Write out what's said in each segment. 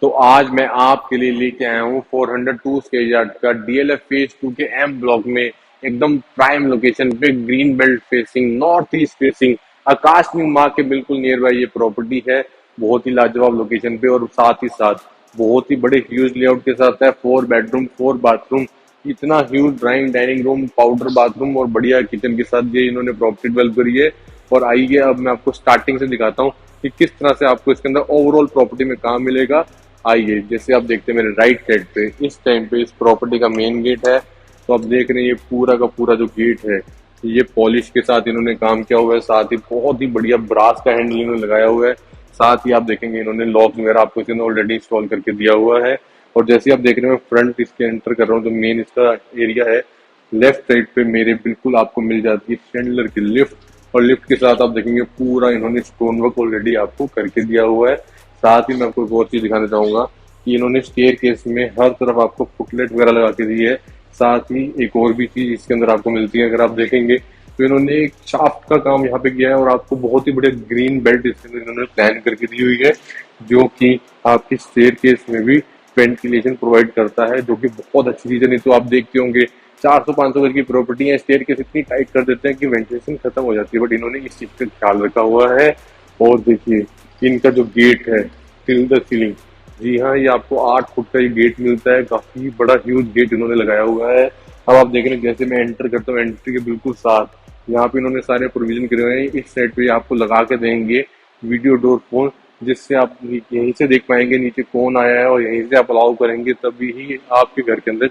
तो आज मैं आपके लिए लेके आया हूँ 402 स्क्वायर यार्ड का डीएलएफ फेज 2 के एम ब्लॉक में एकदम प्राइम लोकेशन पे green belt facing north east facing Akashneem Marg के बिल्कुल नियर बाय ये प्रॉपर्टी है। बहुत ही लाजवाब लोकेशन पे और साथ ही साथ बहुत ही बड़े ह्यूज लेआउट के साथ है। 4 बेडरूम 4 बाथरूम, इतना huge drawing dining room powder bathroom और बढ़िया किचन के साथ ये इन्होंने प्रॉपर्टी डेवलप करी है। और आइए अब मैं आपको स्टार्टिंग से दिखाता हूँ कि किस तरह से आपको इसके अंदर ओवरऑल प्रॉपर्टी में काम मिलेगा। आइए, जैसे आप देखते हैं मेरे राइट साइड पे इस टाइम पे इस प्रॉपर्टी का मेन गेट है। तो आप देख रहे हैं ये पूरा का पूरा जो गेट है ये पॉलिश के साथ इन्होंने काम किया हुआ है। साथ ही बहुत ही बढ़िया ब्रास का हैंडल इन्होंने लगाया हुआ है। साथ ही आप देखेंगे इन्होंने लॉक वगैरह आपको इसके अंदर ऑलरेडी इंस्टॉल करके दिया हुआ है। और जैसे आप देख रहे हैं मैं फ्रंट इसके एंटर कर रहा हूँ, जो मेन इसका एरिया है लेफ्ट साइड पे मेरे बिल्कुल आपको मिल जाती है चैंडलर की लिफ्ट। और लिफ्ट के साथ आप देखेंगे पूरा इन्होंने स्टोन वर्क ऑलरेडी आपको करके दिया हुआ है। साथ ही मैं आपको एक और चीज दिखाना चाहूंगा कि इन्होंने स्टेयर केस में हर तरफ आपको फुटलेट वगैरह लगा के दी है। साथ ही एक और भी चीज इसके अंदर आपको मिलती है, अगर आप देखेंगे तो इन्होंने एक शाफ्ट का काम यहाँ पे किया है और आपको बहुत ही बढ़िया ग्रीन बेल्ट इसके अंदर इन्होंने प्लान करके दी हुई है, जो कि आपकी स्टेयर केस में भी वेंटिलेशन प्रोवाइड करता है, जो कि बहुत अच्छी चीज है। नहीं तो आप देखते होंगे 400-500 गज की प्रॉपर्टी है, स्टेयर केस इतनी टाइट कर देते हैं कि वेंटिलेशन खत्म हो जाती है, बट इन्होंने इस चीज का ख्याल रखा हुआ है। और देखिए इनका जो गेट है टिल द सीलिंग, जी हाँ, ये आपको 8 फुट का ये गेट मिलता है। काफी बड़ा ह्यूज गेट इन्होंने लगाया हुआ है। अब आप देख रहे हैं जैसे मैं एंटर करता हूँ, एंट्री के बिल्कुल साथ यहाँ पे इन्होंने सारे प्रोविजन करे हुए हैं। इस साइड पे आपको लगा के देंगे वीडियो डोर फोन, जिससे आप यहीं से देख पाएंगे नीचे कौन आया है, और यहीं से आप अलाउ करेंगे तभी ही आपके घर के अंदर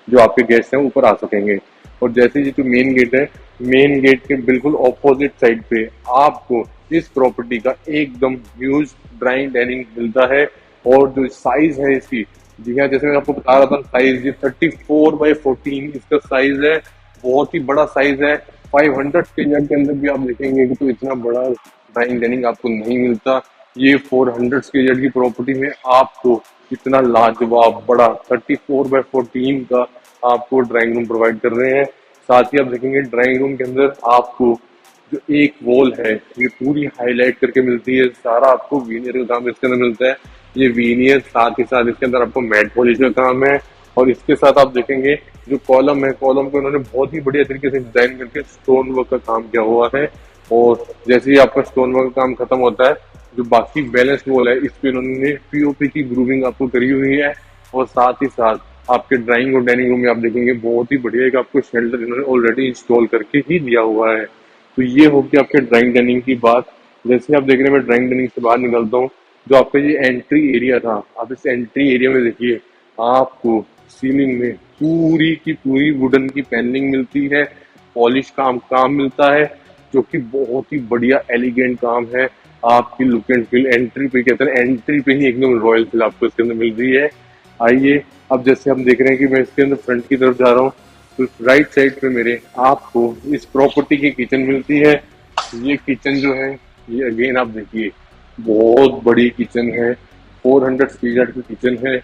जो आपके गेस्ट हैं ऊपर आ सकेंगे। और जैसे ये जो मेन गेट है, मेन गेट के बिल्कुल ऑपोजिट साइड पे आपको इस प्रॉपर्टी का एकदम ह्यूज ड्राइंग डाइनिंग मिलता है। और जो साइज है इसकी, जी हाँ, जैसे मैं आपको बता रहा था साइज ये 34x14 इसका साइज है। बहुत ही बड़ा साइज है। 500 स्क्वायर के अंदर भी आप देखेंगे कि तो इतना बड़ा ड्राइंग डाइनिंग आपको नहीं मिलता। ये 400 स्क्वायर की प्रॉपर्टी में आपको इतना लाजवाब बड़ा 34x14 का आपको ड्राइंग रूम प्रोवाइड कर रहे हैं। साथ ही आप देखेंगे ड्राइंग रूम के अंदर आपको जो एक वॉल है ये पूरी हाईलाइट करके मिलती है। सारा आपको वीनियर का काम इसके अंदर मिलता है। ये वीनियर साथ ही साथ इसके अंदर आपको मैट पॉलिश का काम है। और इसके साथ आप देखेंगे जो कॉलम है, कॉलम को इन्होंने बहुत ही बढ़िया तरीके से डिजाइन करके स्टोन वर्क का काम किया हुआ है। और जैसे ही आपका स्टोन वर्क का काम खत्म होता है, जो बाकी बैलेंस वॉल है इस पे इन्होंने पीओपी की ग्रूविंग आपको करी हुई है। और साथ ही साथ आपके ड्राइंग और डाइनिंग रूम में आप देखेंगे बहुत ही बढ़िया एक आपको शेल्टर इन्होंने ऑलरेडी इंस्टॉल करके ही दिया हुआ है। तो ये होगी आपके ड्राइंग डाइनिंग की बात। जैसे आप देख रहे हैं मैं ड्राइंग डाइनिंग से बाहर निकलता हूँ, जो आपका ये एंट्री एरिया था, आप इस एंट्री एरिया में देखिए आपको सीलिंग में पूरी की पूरी वुडन की पैनलिंग मिलती है। पॉलिश काम मिलता है, जो कि बहुत ही बढ़िया एलिगेंट काम है। आपकी लुक एंड फील एंट्री पे, कहते हैं एंट्री पे ही एकदम रॉयल फील आपको इसके अंदर मिल रही है। आइए, अब जैसे हम देख रहे हैं कि मैं इसके अंदर फ्रंट की तरफ जा रहा हूँ, तो राइट साइड पे मेरे आपको इस प्रॉपर्टी की किचन मिलती है। ये किचन जो है ये अगेन आप देखिए बहुत बड़ी किचन है, 400 स्क्वायर की किचन है।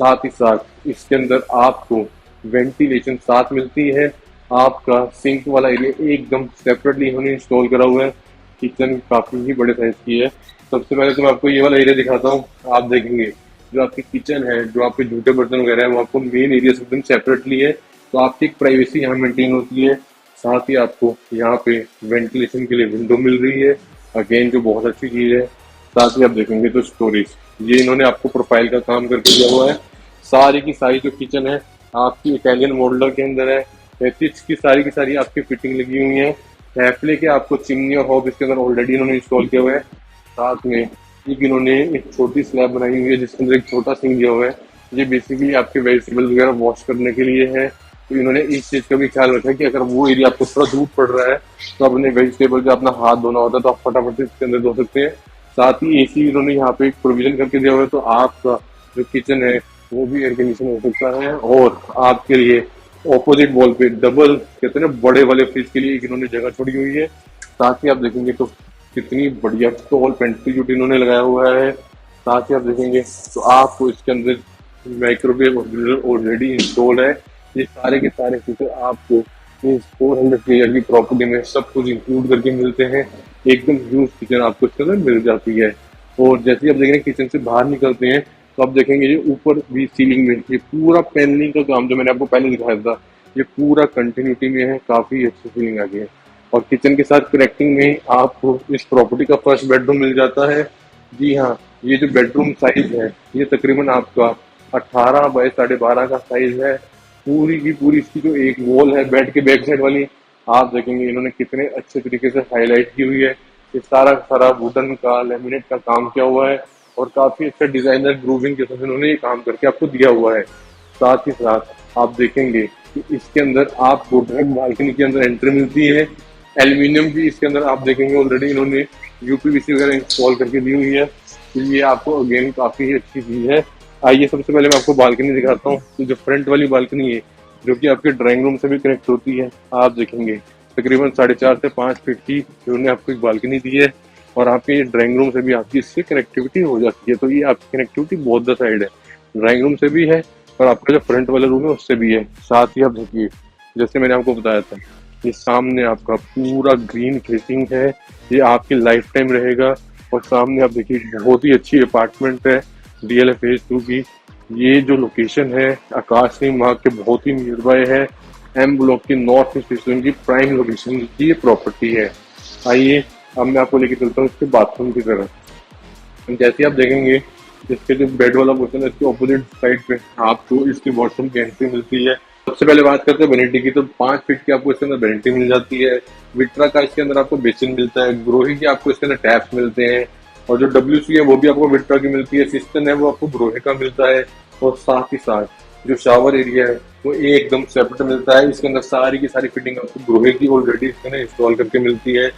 साथ ही साथ इसके अंदर आपको वेंटिलेशन साथ मिलती है। आपका सिंक वाला एरिया एकदम सेपरेटली इन्होंने इंस्टॉल करा हुआ है। किचन काफी ही बड़े साइज की है। सबसे पहले तो मैं आपको ये वाला एरिया दिखाता हूँ। आप देखेंगे जो आपकी किचन है, जो आपके जूठे बर्तन वगैरह है, वो आपको मेन एरिया से एकदम सेपरेटली है। तो आपकी एक प्राइवेसी यहाँ मेंटेन होती है। साथ ही आपको यहाँ पे वेंटिलेशन के लिए विंडो मिल रही है, अगेन जो बहुत अच्छी चीज है। साथ ही आप देखेंगे तो स्टोरेज, ये इन्होंने आपको प्रोफाइल का काम करके दिया हुआ है। सारी की सारी जो किचन है आपकी इटालियन मॉडलर के अंदर है। 35 की सारी आपकी फिटिंग लगी हुई है। हैफले के आपको चिमनी और हॉब इसके अंदर ऑलरेडी इन्होंने इंस्टॉल किया हुआ है। साथ में एक इन्होंने एक छोटी स्लैब बनाई हुई है जिसके अंदर एक छोटा सिंक दिया हुआ है। ये बेसिकली आपके वेजिटेबल वगैरह वॉश करने के लिए है। तो इन्होंने इस चीज का भी ख्याल रखा है कि अगर वो एरिया आपको थोड़ा दूर पड़ रहा है तो अपने वेजिटेबल का अपना हाथ धोना होता है तो आप फटाफट से इसके अंदर धो सकते हैं। साथ ही एसी इन्होंने यहाँ पे एक प्रोविजन करके दिया हुआ है, तो आपका जो किचन है वो भी एयर कंडीशन हो सकता है। और आपके लिए ऑपोजिट वॉल पे डबल कहते हैं ना बड़े वाले फ्रिज के लिए एक इन्होंने जगह छोड़ी हुई है। साथ ही आप देखेंगे तो कितनी बढ़िया टॉल पेंट्री यूनिट इन्होंने लगाया हुआ है। साथ ही आप देखेंगे तो आपको इसके अंदर माइक्रोवेव ऑलरेडी इंस्टॉल है। ये सारे के सारे फीचर आपको इस 400 स्क्वायर की प्रॉपर्टी में सब कुछ इंक्लूड करके मिलते हैं। एकदम ह्यूज किचन आपको इसके अंदर मिल जाती है। और जैसे ही आप देख रहे हैं किचन से बाहर निकलते हैं तो आप देखेंगे ये ऊपर भी सीलिंग में ये पूरा पैनलिंग का काम जो मैंने आपको पहले दिखाया था, ये पूरा कंटिन्यूटी में है, काफी अच्छी फीलिंग आ गई है। और किचन के साथ कनेक्टिंग में आपको इस प्रॉपर्टी का फर्स्ट बेडरूम मिल जाता है। जी हाँ, ये जो बेडरूम साइज है ये तकरीबन आपका 18 बाय 12.5 का साइज है। पूरी की पूरी इसकी जो एक वॉल है बेड के बैक साइड वाली, आप देखेंगे इन्होंने कितने अच्छे तरीके से हाईलाइट की हुई है। ये सारा सारा वुडन का लेमिनेट का काम किया हुआ है और काफी अच्छा डिजाइनर ग्रूविंग के साथ इन्होंने ये काम करके आपको दिया हुआ है। साथ ही साथ आप देखेंगे कि इसके अंदर आपको डायरेक्ट बालकनी के अंदर एंट्री मिलती है। एल्यूमिनियम की इसके अंदर आप देखेंगे ऑलरेडी इन्होंने यूपीवीसी वगैरह इंस्टॉल करके दी हुई है, तो ये आपको अगेन काफी अच्छी चीज है। आइए सबसे पहले मैं आपको बालकनी दिखाता हूँ। तो जो फ्रंट वाली बालकनी है जो कि आपके ड्राइंग रूम से भी कनेक्ट होती है, आप देखेंगे तकरीबन 4.5 से 5 फीट की इन्होंने आपको एक बालकनी दी है और आपके ये ड्राइंग रूम से भी आपकी इससे कनेक्टिविटी हो जाती है। तो ये आपकी कनेक्टिविटी बहुत द साइड है, ड्राइंग रूम से भी है और आपका जो फ्रंट वाला रूम है उससे भी है। साथ ही आप देखिए जैसे मैंने आपको बताया था, ये सामने आपका पूरा ग्रीन फेसिंग है, ये आपकी लाइफ टाइम रहेगा। और सामने आप देखिए बहुत ही अच्छी अपार्टमेंट है डीएलएफ फेज 2 की। ये जो लोकेशन है आकाश सिंह मार्ग के बहुत ही नियर बाय है। एम ब्लॉक की नॉर्थ ईस्ट स्टेशन की प्राइम लोकेशन की ये प्रॉपर्टी है। आइए अब मैं आपको लेके चलता हूँ इसके बाथरूम की तरफ। जैसे आप देखेंगे इसके जो बेड वाला पोर्शन है इसके ऑपोजिट साइड पे आपको इसकी वॉशरूम की एंट्री मिलती है। सबसे पहले बात करते हैं वेनिटी की, तो 5 फीट की आपको इसके अंदर वेनिटी मिल जाती है। विट्रा का इसके अंदर आपको बेसिन मिलता है, ग्रोही के आपको इसके अंदर टैप्स मिलते हैं और जो डब्ल्यूसी है वो भी आपको विट्रा की मिलती है। सिस्टम है वो आपको ग्रोही का मिलता है और साथ ही साथ जो शावर एरिया है वो एकदम सेपरेट मिलता है। इसके अंदर सारी की सारी फिटिंग आपको ग्रोही की ऑलरेडी इसके अंदर इंस्टॉल करके मिलती है।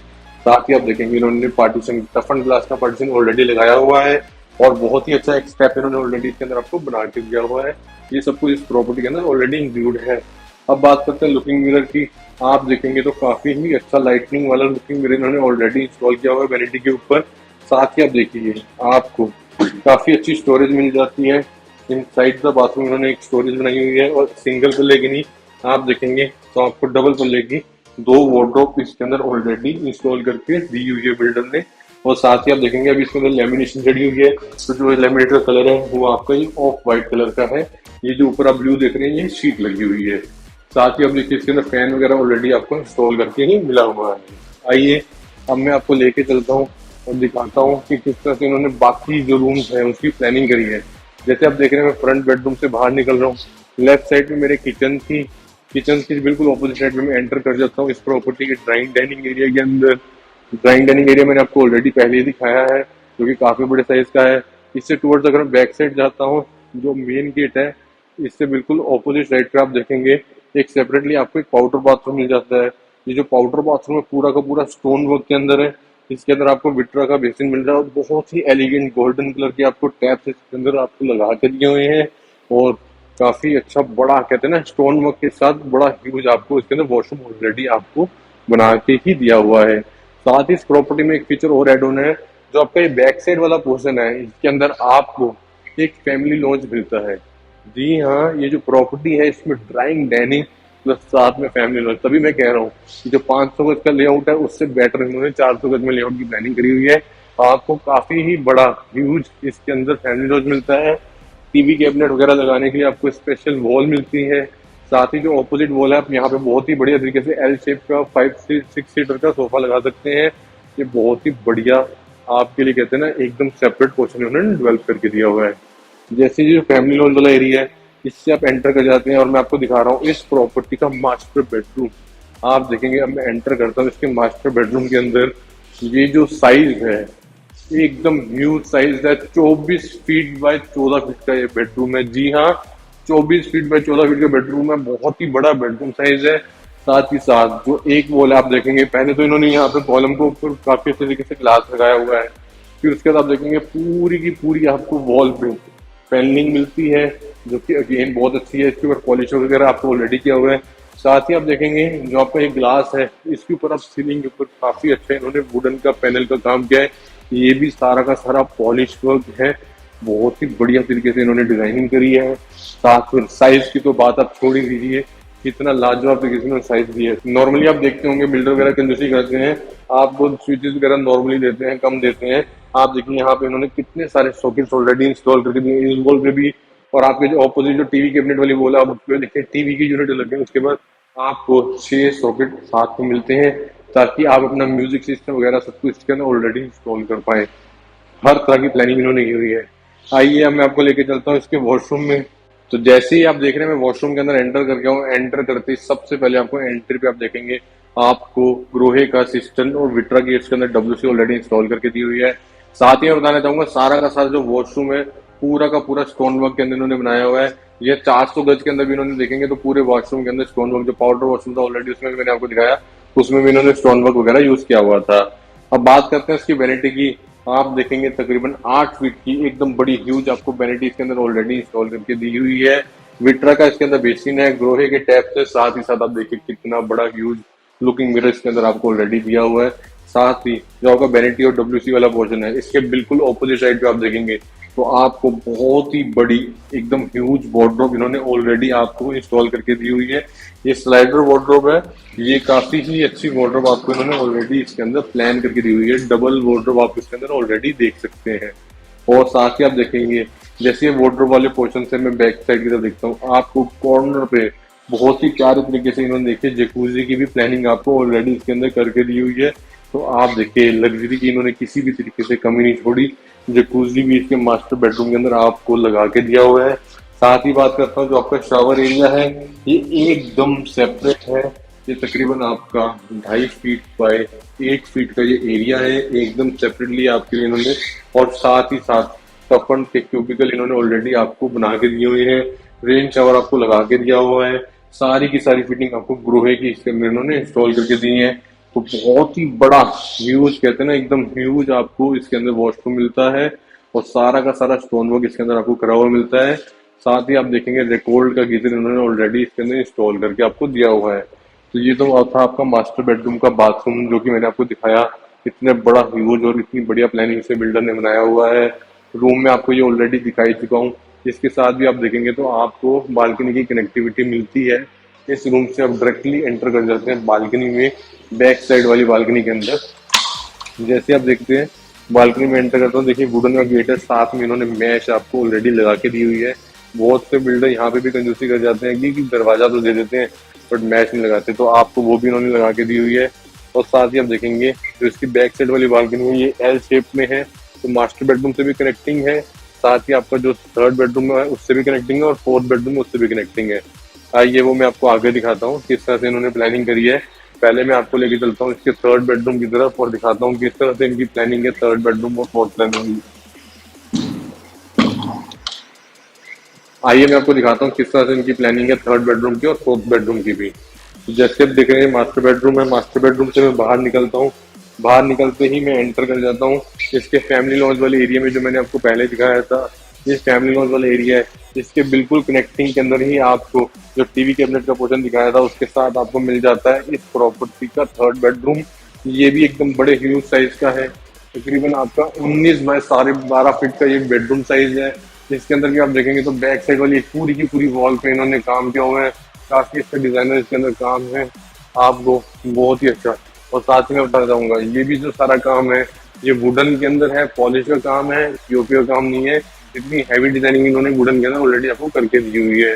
साथ ही आप देखेंगे इन्होंने पार्टीशन टफन ग्लास का पार्टीशन ऑलरेडी लगाया हुआ है और बहुत ही अच्छा एक स्टेप इन्होंने ऑलरेडी इसके अंदर आपको बना के दिया हुआ है। ये सब कुछ इस प्रॉपर्टी के अंदर ऑलरेडी इंक्लूड है। अब बात करते हैं लुकिंग मिरर की। आप देखेंगे तो काफी ही अच्छा लाइटनिंग वाला लुकिंग मिरर इन्होंने ऑलरेडी इंस्टॉल किया हुआ है वैनिटी के ऊपर। साथ ही आप देखिए आपको काफी अच्छी स्टोरेज मिल जाती है। इन साइड द बाथरूम इन्होंने एक स्टोरेज बनाई हुई है और सिंगल पल्ले की नहीं, आप देखेंगे तो आपको डबल पल्ले की 2 वार्डरोब इसके अंदर ऑलरेडी इंस्टॉल करके दी हुई है बिल्डर ने। और साथ ही आप देखेंगे अभी इसके अंदर लेमिनेशन चढ़ी हुई है, तो जो लेमिनेट का कलर है वो आपका ये ऑफ व्हाइट कलर का है। ये जो ऊपर आप ब्लू देख रहे हैं ये शीट लगी हुई है। साथ ही आप देखिए इसके अंदर फैन वगैरह ऑलरेडी आपको इंस्टॉल करके ही मिला हुआ है। आइए अब मैं आपको लेके चलता हूँ और दिखाता हूँ कि किस तरह से इन्होंने बाकी जो रूम्स हैं उसकी प्लानिंग करी है। जैसे आप देख रहे हैं मैं फ्रंट बेडरूम से बाहर निकल रहा हूँ, लेफ्ट साइड में मेरे किचन थी, किचन की बिल्कुल ऑपोजिट साइड में मैं एंटर कर जाता हूँ इस प्रॉपर्टी के ड्राइंग डाइनिंग एरिया के अंदर। ड्राइंग डाइनिंग एरिया मैंने आपको ऑलरेडी पहले ही दिखाया है जो कि काफी बड़े साइज का है। इससे टूवर्ड्स अगर मैं बैक साइड जाता हूँ, जो मेन गेट है इससे बिल्कुल ऑपोजिट साइड पे आप देखेंगे एक सेपरेटली आपको एक पाउडर बाथरूम मिल जाता है। ये जो पाउडर बाथरूम है पूरा का पूरा स्टोन वर्क के अंदर है। इसके अंदर आपको विट्रा का बेसिन मिल रहा है और बहुत ही एलिगेंट गोल्डन कलर के आपको टैप्स इसके अंदर आपको लगा के दिए हुए हैं और काफी अच्छा बड़ा कहते हैं ना स्टोन वर्क के साथ बड़ा ह्यूज आपको इसके अंदर वॉशरूम ऑलरेडी आपको बना के ही दिया हुआ है। साथ ही इस प्रॉपर्टी में एक फीचर और एड ऑन है, जो आपका ये बैक साइड वाला पोर्शन है इसके अंदर आपको एक फैमिली लॉन्च मिलता है। जी हाँ, ये जो प्रॉपर्टी है इसमें ड्राइंग डाइनिंग प्लस साथ में फैमिली लॉन्च, तभी मैं कह रहा हूँ कि जो 500 गज का लेआउट है उससे बेटर इन्होंने 400 गज में लेआउट की प्लानिंग करी हुई है। आपको काफी ही बड़ा ह्यूज इसके अंदर फैमिली लॉन्च मिलता है। टीवी कैबिनेट वगैरह लगाने के लिए आपको स्पेशल वॉल मिलती है। साथ ही जो ऑपोजिट वॉल है आप यहाँ पे बहुत ही बढ़िया तरीके से एल शेप का 5 से 6 सीटर का सोफा लगा सकते हैं। ये बहुत ही बढ़िया आपके लिए कहते हैं ना एकदम सेपरेट पोर्शन उन्होंने डेवलप करके दिया हुआ है। जैसे जो फैमिली लॉन्च वाला एरिया है इससे आप एंटर कर जाते हैं और मैं आपको दिखा रहा हूँ इस प्रॉपर्टी का मास्टर बेडरूम। आप देखेंगे अब मैं एंटर करता हूँ इसके मास्टर बेडरूम के अंदर। ये जो साइज है एकदम ह्यूज साइज है, 24 फीट बाय 14 फीट का ये बेडरूम है। जी हाँ, 24 फीट बाय 14 फीट का बेडरूम है, बहुत ही बड़ा बेडरूम साइज है। साथ ही साथ जो एक वॉल आप देखेंगे, पहले तो इन्होंने यहाँ पे कॉलम को ऊपर काफी अच्छे तरीके से ग्लास लगाया हुआ है, फिर उसके बाद आप देखेंगे पूरी की पूरी आपको वॉल पे पैनलिंग मिलती है जो कि अगेन बहुत अच्छी है। इसके ऊपर पॉलिश वगैरह आपको ऑलरेडी किया हुआ है। साथ ही आप देखेंगे जो आपका एक ग्लास है इसके ऊपर आप सीलिंग के ऊपर काफी अच्छा इन्होंने वुडन का पैनल का काम किया है। ये भी सारा का सारा पॉलिश वर्क है, बहुत ही बढ़िया तरीके से इन्होंने डिजाइनिंग करी है। साथ में साइज की तो बात आप छोड़ ही दीजिए, कितना लाजवाब तरीके से उन्होंने साइज दिया है। नॉर्मली आप देखते होंगे बिल्डर वगैरह कंजूसी करते हैं, आपको स्विचेस वगैरह नॉर्मली देते हैं, कम देते हैं। आप देखिए यहाँ पे इन्होंने कितने सारे सॉकेट्स ऑलरेडी इंस्टॉल करके दिए इस वॉल पे भी। और आपके जो ऑपोजिट जो टीवी कैबिनेट वाली वॉल है, आप उसपे देखिए टीवी की यूनिट लगे हैं, उसके बाद आपको 6 सॉकेट साथ में मिलते हैं, ताकि आप अपना म्यूजिक सिस्टम वगैरह सब कुछ इसके अंदर ऑलरेडी इंस्टॉल कर पाए। हर तरह की प्लानिंग इन्होंने की हुई है। आइए अब मैं आपको लेके चलता हूँ इसके वॉशरूम में। तो जैसे ही आप देख रहे हैं मैं वॉशरूम के अंदर एंटर करके हूँ, एंटर करते ही सबसे पहले आपको एंट्री पे आप देखेंगे आपको ग्रोहे का सिस्टम और विट्रा की इसके अंदर डब्ल्यूसी ऑलरेडी इंस्टॉल करके दी हुई है। साथ ही मैं बताना चाहूंगा सारा का सारा जो वॉशरूम है पूरा का पूरा स्टोन वर्क के अंदर इन्होंने बनाया हुआ है। ये 400 गज के अंदर भी इन्होंने देखेंगे तो पूरे वॉशरूम के अंदर स्टोन वर्क, जो पाउडर वॉशरूम था ऑलरेडी उसमें भी मैंने आपको दिखाया, उसमें भी इन्होंने स्टोन वर्क वगैरह यूज किया हुआ था। अब बात करते हैं इसकी वैनिटी की। आप देखेंगे तकरीबन 8 फीट की एकदम बड़ी ह्यूज आपको वैनिटी इसके अंदर ऑलरेडी इंस्टॉल करके दी हुई है। विट्रा का इसके अंदर बेसिन है, ग्रोहे के टैप से, साथ ही साथ आप देखिए कितना बड़ा ह्यूज लुकिंग मिरर इसके अंदर आपको ऑलरेडी दिया हुआ है। साथ ही जो आपका वैनिटी और डब्ल्यूसी वाला पोर्शन है, इसके बिल्कुल ऑपोजिट साइड पे आप देखेंगे तो आपको बहुत ही बड़ी एकदम ह्यूज वार्डरोब इन्होंने ऑलरेडी आपको इंस्टॉल करके दी हुई है। ये स्लाइडर वार्डरोब है, ये काफी ही अच्छी वार्डरोब आपको इन्होंने ऑलरेडी इसके अंदर प्लान करके दी हुई है। डबल वार्डरोब आप इसके अंदर ऑलरेडी देख सकते हैं। और साथ ही आप देखेंगे जैसे ये वार्डरोब वाले पोर्शन से मैं बैक साइड की तरफ देखता हूँ, आपको कॉर्नर पे बहुत ही प्यारे तरीके से इन्होंने देखिए जकूजी की भी प्लानिंग आपको ऑलरेडी इसके अंदर करके दी हुई है। तो आप देखिए लग्जरी की इन्होंने किसी भी तरीके से कमी नहीं छोड़ी। जकूजी भी इसके मास्टर बेडरूम के अंदर आपको लगा के दिया हुआ है। साथ ही बात करता हूँ जो आपका शावर एरिया है, ये एकदम सेपरेट है। ये तकरीबन आपका 2.5 फीट बाय 8 फीट का ये एरिया है, एकदम सेपरेटली आपके लिए इन्होंने। और साथ ही साथ टफन के क्यूबिकल इन्होंने ऑलरेडी आपको बना के दिए हुए हैं। रेन शावर आपको लगा के दिया हुआ है। सारी की सारी फिटिंग आपको ग्रोहे की इसके अंदर इन्होंने इंस्टॉल करके दी है। तो बहुत ही बड़ा ह्यूज कहते हैं ना, एकदम ह्यूज आपको इसके अंदर वॉशरूम मिलता है। और सारा का सारा स्टोन वर्क इसके अंदर आपको करा हुआ मिलता है। साथ ही आप देखेंगे रिकॉर्ड का गीजर इन्होंने ऑलरेडी इसके अंदर इंस्टॉल करके आपको दिया हुआ है। तो ये तो था आपका मास्टर बेडरूम का बाथरूम, जो कि मैंने आपको दिखाया। इतने बड़ा ह्यूज और इतनी बढ़िया प्लानिंग से बिल्डर ने बनाया हुआ है। रूम में आपको ये ऑलरेडी दिखाई चुका हूँ। इसके साथ भी आप देखेंगे तो आपको बालकनी की कनेक्टिविटी मिलती है। इस रूम से आप डायरेक्टली एंटर कर जाते हैं बालकनी में, बैक साइड वाली बालकनी के अंदर। जैसे आप देखते हैं बालकनी में एंटर करता हूँ, देखिए वुडन का गेट है, साथ में इन्होंने मैश आपको ऑलरेडी लगा के दी हुई है। बहुत से बिल्डर यहाँ पे भी कंजूसी कर जाते हैं कि दरवाजा तो दे देते हैं बट मैश नहीं लगाते, तो आपको वो भी इन्होंने लगा के दी हुई है। और साथ ही आप देखेंगे जो इसकी बैक साइड वाली बालकनी है ये एल शेप में है, तो मास्टर बेडरूम से भी कनेक्टिंग है। साथ ही आपका जो थर्ड बेडरूम है उससे भी कनेक्टिंग है और फोर्थ बेडरूम उससे भी कनेक्टिंग है। आइए वो मैं आपको आगे दिखाता हूँ किस तरह से इन्होंने प्लानिंग करी है। पहले मैं आपको लेके चलता हूँ इसके थर्ड बेडरूम की तरफ और दिखाता हूँ किस तरह से इनकी प्लानिंग है थर्ड बेडरूम और फोर्थ बेडरूम की। आइए मैं आपको दिखाता हूँ किस तरह से इनकी प्लानिंग है थर्ड बेडरूम की और फोर्थ बेडरूम की भी। तो जैसे आप देख रहे हैं मास्टर बेडरूम है, मास्टर बेडरूम से मैं बाहर निकलता हूँ। बाहर निकलते ही मैं एंटर कर जाता हूँ इसके फैमिली लॉन्ज वाले एरिया में, जो मैंने आपको पहले दिखाया था। ये फैमिली लॉन्ज वाला एरिया है, इसके बिल्कुल कनेक्टिंग के अंदर ही आपको जो टीवी कैबिनेट का पोर्शन दिखाया था उसके साथ आपको मिल जाता है इस प्रॉपर्टी का थर्ड बेडरूम। ये भी एकदम बड़े ह्यूज साइज का है, तकरीबन आपका 19 बाय 12.5 फीट का ये बेडरूम साइज है। इसके अंदर भी आप देखेंगे तो बैक साइड वाली पूरी की पूरी वॉल पे इन्होंने काम किया हुआ है। काफी अच्छा डिजाइनर इसके अंदर काम है आपको, बहुत ही अच्छा। और साथ ही मैं बताना चाहूंगा ये भी जो सारा काम है ये वुडन के अंदर है, पॉलिश का काम है, पीओपी का काम नहीं है। इतनी हैवी डिजाइनिंग इन्होंने वुडन के अंदर ऑलरेडी आपको करके दी हुई है।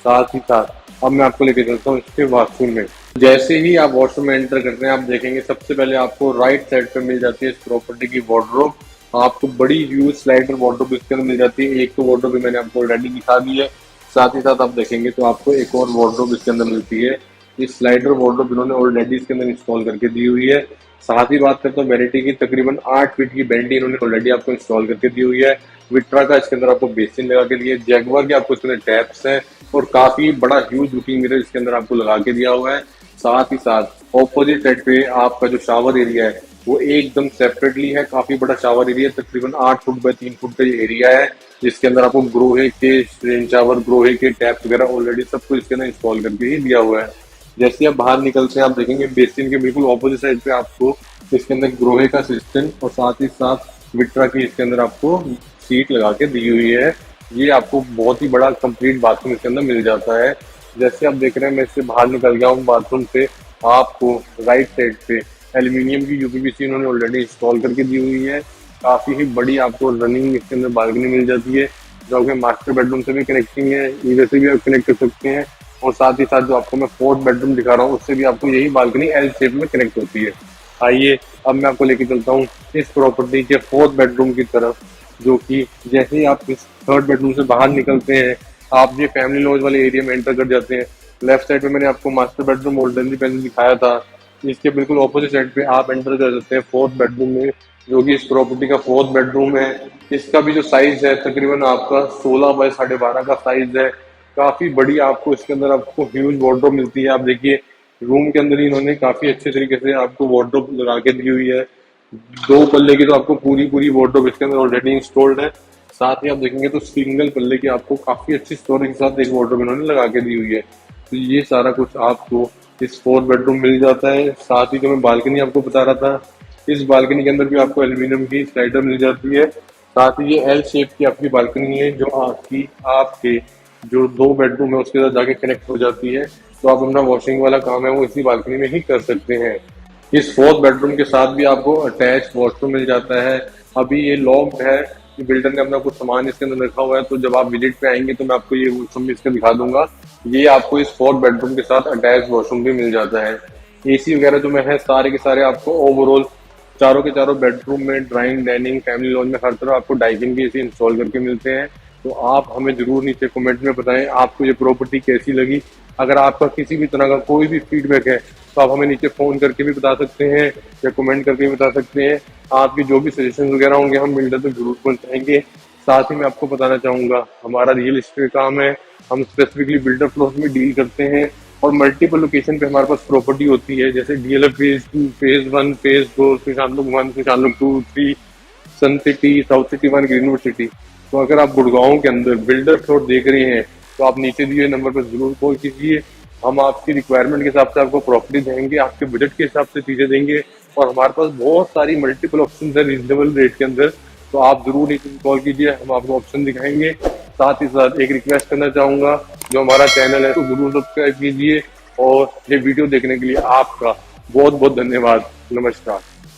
साथ ही साथ अब मैं आपको लेके चलता हूँ इसके वॉशरूम में। जैसे ही आप वॉशरूम में एंटर करते हैं आप देखेंगे सबसे पहले आपको राइट साइड पे मिल जाती है इस प्रॉपर्टी की वार्डरोब। आपको बड़ी ह्यूज स्लाइडर वार्डरोब इसके अंदर मिल जाती है। एक तो वार्डरोब भी मैंने आपको ऑलरेडी दिखा दी है, साथ ही साथ आप देखेंगे तो आपको एक और वार्डरोब इसके अंदर मिलती है। इस स्लाइडर वार्डरोब इन्होंने ऑलरेडी इसके अंदर इंस्टॉल करके दी हुई है। साथ ही बात करता हूँ वैनिटी की, तकरीबन 8 फीट की वैनिटी इन्होंने ऑलरेडी आपको इंस्टॉल करके दी हुई है। विट्रा का इसके अंदर आपको बेसिन लगा के दिए, जैगवार के आपको इसके अंदर टैप्स हैं और काफी बड़ा ह्यूज लुकिंग मिरर इसके अंदर आपको लगा के दिया हुआ है। साथ ही साथ ऑपोजिट साइड पे आपका जो शावर एरिया है वो एकदम सेपरेटली है, काफी बड़ा शावर एरिया, तकरीबन 8 फुट बाय 3 फुट का ये एरिया है, जिसके अंदर आपको ग्रोहे के रेन शावर, ग्रोहे के टैप वगैरह ऑलरेडी सब कुछ इसके अंदर इंस्टॉल करके ही दिया हुआ है। जैसे आप बाहर निकलते हैं आप देखेंगे बेसिन के बिल्कुल ऑपोजिट साइड पे आपको इसके अंदर ग्रोहे का सिस्टम और साथ ही साथ विट्रा की इसके अंदर आपको सीट लगा के दी हुई है। ये आपको बहुत ही बड़ा कंप्लीट बाथरूम इसके अंदर मिल जाता है। जैसे आप देख रहे हैं मैं इससे बाहर निकल गया हूँ बाथरूम से, आपको राइट साइड पे एल्यूमिनियम की यूपीवीसी इन्होंने ऑलरेडी इंस्टॉल करके दी हुई है। काफी ही बड़ी आपको रनिंग इसके अंदर बालकनी मिल जाती है, जो कि मास्टर बेडरूम से भी कनेक्टिंग है, इधर से भी आप कनेक्ट कर सकते हैं। और साथ ही साथ जो आपको मैं फोर्थ बेडरूम दिखा रहा हूँ उससे भी आपको यही बालकनी एल शेप में कनेक्ट होती है। आइए अब मैं आपको लेके चलता हूँ इस प्रॉपर्टी के फोर्थ बेडरूम की तरफ, जो कि जैसे ही आप इस थर्ड बेडरूम से बाहर निकलते हैं, आप ये फैमिली लॉज वाले एरिया में एंटर कर जाते हैं। लेफ्ट साइड पे मैंने आपको मास्टर बेडरूम ऑलरेडी पहले दिखाया था, इसके बिल्कुल ऑपोजिट साइड पे आप एंटर कर सकते हैं फोर्थ बेडरूम में, जो कि इस प्रॉपर्टी का फोर्थ बेडरूम है। इसका भी जो साइज है तकरीबन आपका 16 बाय 12.5 का साइज है। काफी बड़ी आपको इसके अंदर आपको ह्यूज वार्डरोब मिलती है। आप देखिए रूम के अंदर ही इन्होंने काफी अच्छे तरीके से आपको वार्डरोब लगा के दी हुई है। 2 पल्ले की तो आपको पूरी पूरी वार्डरोब इसके अंदर ऑलरेडी इंस्टॉल्ड है। साथ ही आप देखेंगे तो सिंगल पल्ले की आपको काफी अच्छी स्टोरेज के साथ एक वार्डरोब इन्होंने लगा के दी हुई है। तो ये सारा कुछ आपको इस फोर्थ बेडरूम मिल जाता है। साथ ही जो मैं बालकनी आपको बता रहा था, इस बालकनी के अंदर भी आपको एल्यूमिनियम की स्लाइडर मिल जाती है। साथ ही ये एल शेप की आपकी बालकनी है, जो आपके जो 2 बेडरूम है उसके साथ जाके कनेक्ट हो जाती है। तो आप अपना वॉशिंग वाला काम है वो इसी बालकनी में ही कर सकते हैं। इस फोर्थ बेडरूम के साथ भी आपको अटैच वॉशरूम मिल जाता है। अभी ये लॉक्ड है, कि बिल्डर ने अपना कुछ सामान इसके अंदर रखा हुआ है, तो जब आप विजिट पे आएंगे तो मैं आपको ये वॉशरूम भी इसका दिखा दूंगा। ये आपको इस फोर्थ बेडरूम के साथ अटैच वॉशरूम भी मिल जाता है। एसी वगैरह जो मैं है सारे के सारे आपको ओवरऑल चारों के चारों बेडरूम में ड्राइंग डाइनिंग फैमिली लॉज में हर तरह आपको डाइनिंग भी एसी इंस्टॉल करके मिलते हैं। तो आप हमें जरूर नीचे कमेंट में बताएं आपको ये प्रॉपर्टी कैसी लगी। अगर आपका किसी भी तरह का कोई भी फीडबैक है तो आप हमें नीचे फोन करके भी बता सकते हैं या कमेंट करके भी बता सकते हैं। आपकी जो भी सजेशन वगैरह होंगे हम बिल्डर तक जरूर पहुंचाएंगे। साथ ही मैं आपको बताना चाहूंगा हमारा रियल एस्टेट काम है, हम स्पेसिफिकली बिल्डर प्लॉट में डील करते हैं और मल्टीपल लोकेशन पे हमारे पास प्रॉपर्टी होती है, जैसे DLF phase 2, phase 1, phase 2, Sushant Lok 1, Sushant Lok 2, 3, Sun City, South City 1, Greenwood City. तो अगर आप गुड़गांव के अंदर बिल्डर प्लॉट देख रहे हैं तो आप नीचे दिए नंबर पर जरूर कॉल कीजिए। हम आपकी रिक्वायरमेंट के हिसाब से आपको प्रॉपर्टी देंगे, आपके बजट के हिसाब से चीजें देंगे और हमारे पास बहुत सारी मल्टीपल ऑप्शन है रीजनेबल रेट के अंदर। तो आप जरूर नीचे कॉल कीजिए, हम आपको ऑप्शन दिखाएंगे। साथ ही साथ एक रिक्वेस्ट करना चाहूंगा, जो हमारा चैनल है तो जरूर सब्सक्राइब कीजिए और ये वीडियो देखने के लिए आपका बहुत बहुत धन्यवाद। नमस्कार।